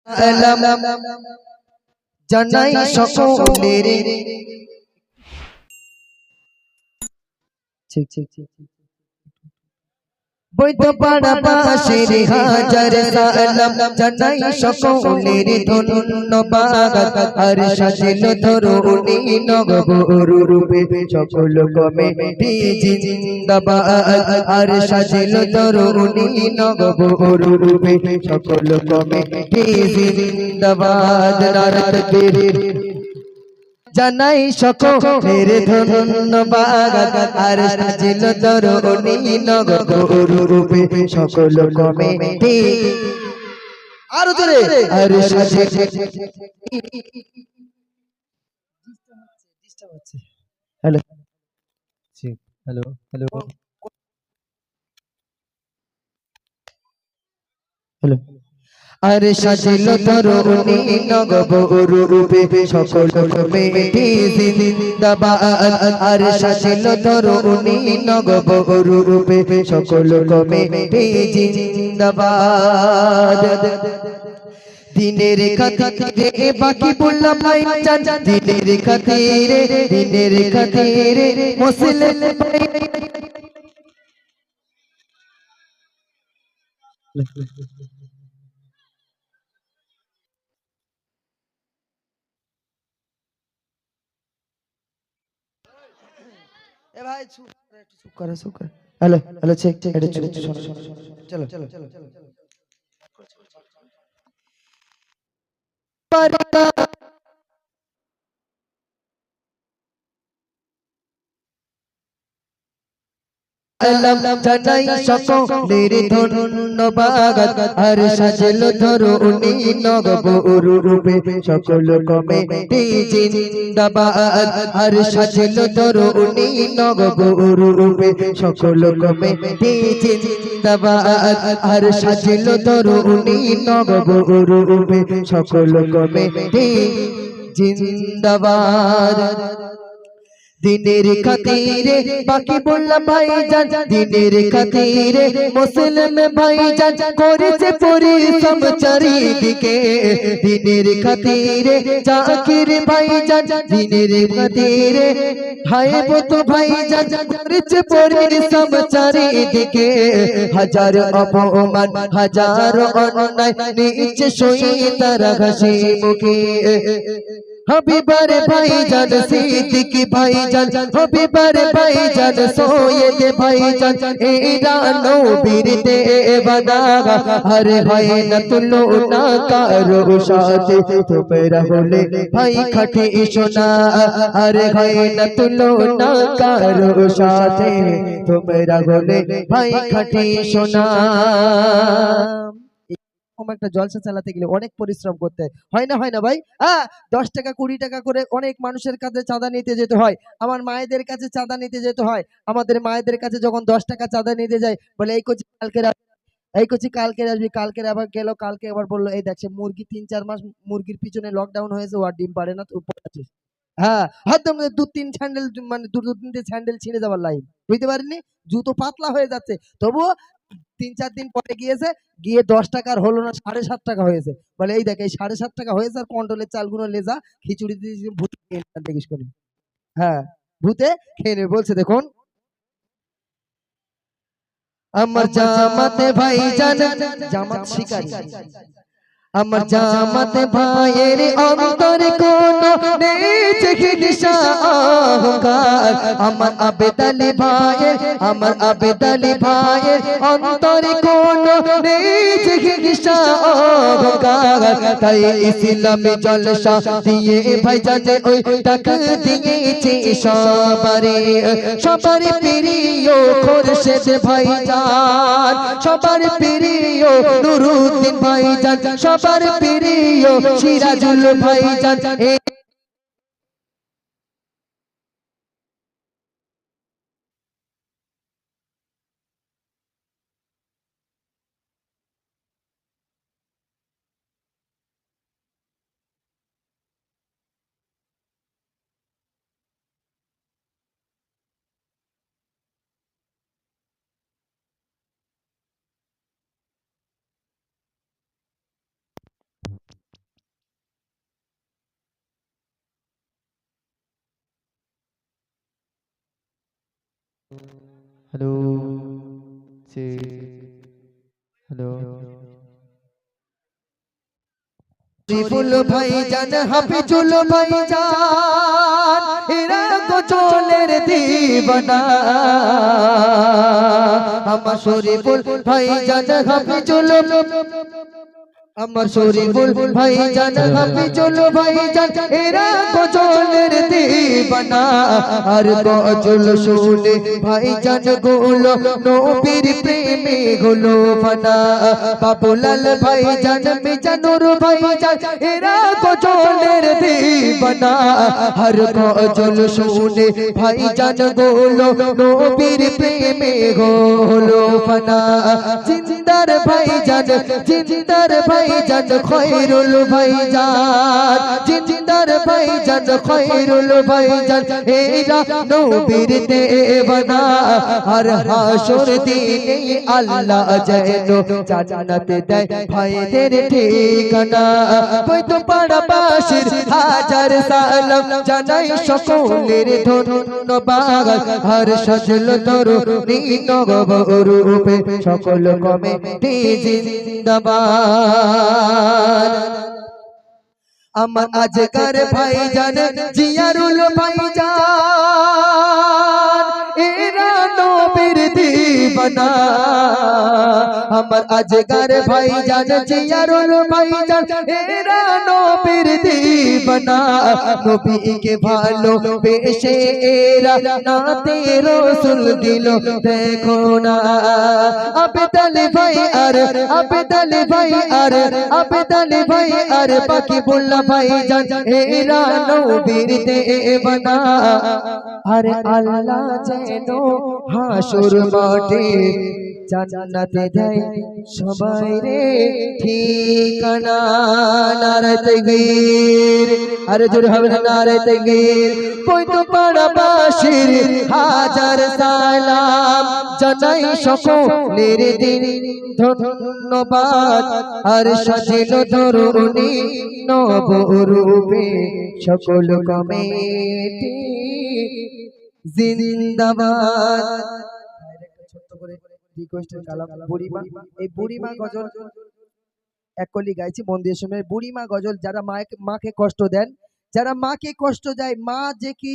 সালাম জানাই সকলের। ঠিক ঠিক ঠিক বৈদ্য পাড়াবাসীর হাজার সালাম জানাই সকলের ধন্যবাদ। আর সাজিল ধরুনি নগবর রূপে সকল কমিটি জিন্দাবাদ। আর সাজিল ধরুনি নগবর রূপে সকল কমিটি জিন্দাবাদ। নারে তাকবীর জানাই সকলের ধন্যবাদ। আর সাজিল ধরুনি নগবর রূপে সকল কমিটি আরো জোরে আর সাজিল। Hello hello hello hello. আর সাজিল ধরুনি নগবর রূপে সকল কমিটি জিন্দাবাদ। আর সাজিল ধরুনি নগবর রূপে সকল কমিটি জিন্দাবাদ। দিনের খাতিরে বাকি বললাম ভাই জান, দিনের খাতিরে মুসলিম ভাই। এ ভাই চুপ একটু চুপ কর। হ্যালো হ্যালো চেক চেক এটা চুপ শোনো শোনো চলো চলো সালাম জানাই সকলের ধন্যবাদ। আর সাজিল ধরুনি নগবর রূপে সকল কমিটি জিন্দাবাদ। আর সাজিল ধরুনি নগবর রূপে সকল কমিটি জিন্দাবাদ। আর সাজিল ধরুনি নগবর রূপে সকল কমিটি জিন্দাবাদ। দিনের খাতিরে বাকি বললাম ভাইজান, দিনের খাতিরে মুসলিম ভাইজান করেছে পরিশ্রম চারিদিকে। দিনের খাতিরে জাকির ভাইজান, দিনের খাতিরে হায়বত ভাইজান করেছে পরিশ্রম চারিদিকে। হাজার অপমান হাজার অন্যায় নিচে সইয়ে তারা হাসি মুখে। হবিবার ভাইজান সিদ্দিকী ভাইজান, হবিবার ভাইজান সৈয়দ ভাইজান এরা নবীর দেওয়ানা। আর হয় না তুলনা কারো সাথে তোমরা হলে ভাই খাঁটি সোনা। আর হয় না তুলনা কারো সাথে তোমরা হলে ভাই খাঁটি সোনা। একটা জলসা চালাতে গেলে অনেক পরিশ্রম করতে হয় না ভাই? 10 টাকা 20 টাকা করে অনেক মানুষের কাছে চাঁদা নিতে যেতে হয়। আমার মায়েদের কাছে চাঁদা নিতে যেতে হয়। আমাদের মায়েদের কাছে যখন 10 টাকা চাঁদা নিতে যায় বলে এই করছি কালকে আসবি। কালকে আবার গেল, কালকে আবার বললো এই দেখ সে মুরগি 3-4 মাস মুরগির পিছনে লকডাউন হয়েছে, ও আর ডিম পারে না, হয়তো দু তিনটে স্যান্ডেল ছিঁড়ে যাবার লাইন, বুঝতে পারিনি, জুতো পাতলা হয়ে যাচ্ছে, তবুও 3-4 দিন পরে গিয়ে 10 টাকার হলো না, 7.5 টাকা হয়েছে। বলে এই দেখ এই 7.5 টাকা হয়েছে, আর কন্ট্রোলের চালগুলো লেজা খিচুড়ি দিয়ে ভূতে দেখিস করে। হ্যাঁ ভূতে খেয়ে নেবে বলছে। দেখুন আমার জামাতে ভাই জান, জামাত শিকারী আমার জামাতে ভাইয়ের অন্তরে কোনো নেই চিকিৎসা অহংকার। আমার আবেদালি ভাইয়ের অন্তরে কোনো নেই চিকিৎসা অহংকার। তাই ইসলামী জলসা দিয়ে ভাইজানে ওই টাকা দিয়েছে সবারই প্রিয় খোরশেদ ভাইজান, সবার প্রিয় নুরুদ্দিন ভাইজান, সবার প্রিয় সিরাজুল ভাইজান। হ্যালো সে হ্যালো শরীফুল ভাইজান হাফিজুল ভাইজান এরা গজলের দিবানা আমার শরীফুল ভাইজান হাফিজুল আমার শরীফুল ভাইজান হাফিজুল ভাইজান এরা গজলের দিবানা আর গজল শুনে ভাইজান গুলো নবীর প্রেমে গুলো ফানা বাবুলাল ভাইজান মিজানুর ভাইজান এরা গজলের দিবানা আর গজল শুনে ভাইজান গুলো নবীর প্রেমে গুলো ফানা জিন্দার ভাইজান জিন্দার ভাইজান খয়রুল ভাইজান জিন্দার ভাইজান খয়রুল ভাইজান এরা নবীর দেওয়ানা আর হাসর দিনে আল্লাহ যেন জান্নাত দেয় ভাইদের ঠিকানা হয়তো পাড়াবাসীর হাজার সালাম জানাই সকলের ধন্যবাদ আর সজল তরুণী নবরূপে সকল কমিটি জিন্দাবাদ আমার আজকার ভাইজান জিয়ারুল ভাইজান এরা নবীর দিবানা আমার আজকার ভাইজান জিয়ারুল ভাইজান এরা নবীর দিবানা নবীকে ভালো বেশে এরা নাতে রাসূল দিল দেখো না আবেদাল ভাই আর আবেদাল ভাই আর আবেদাল ভাই আর বাকি বললা ভাইজান এরা নবীর দেওয়ানা আরে আল্লাহ যেন হাসর মাঠে জান্নাতে দেয় সবাই রে ঠিকানা নারে তাকবীর আরে জোরে হবে না নারে তাকবীর কই তো পাড়াবাসীর হাজার সালাম জানাই সকলের দিন ধন্যবাদ আর সাজিল তরুণী নবরূপে সকল কমিটি জিন্দাবাদ ছোট্ট করে রিকোয়েস্টের কালাম বুড়িমা এই বুড়িমা গজল এক কলি গাইছি মন দিয়ে শুনে বুড়িমা গজল যারা মাকে কষ্ট দেন যারা মাকে কষ্ট দেয় মা যে কি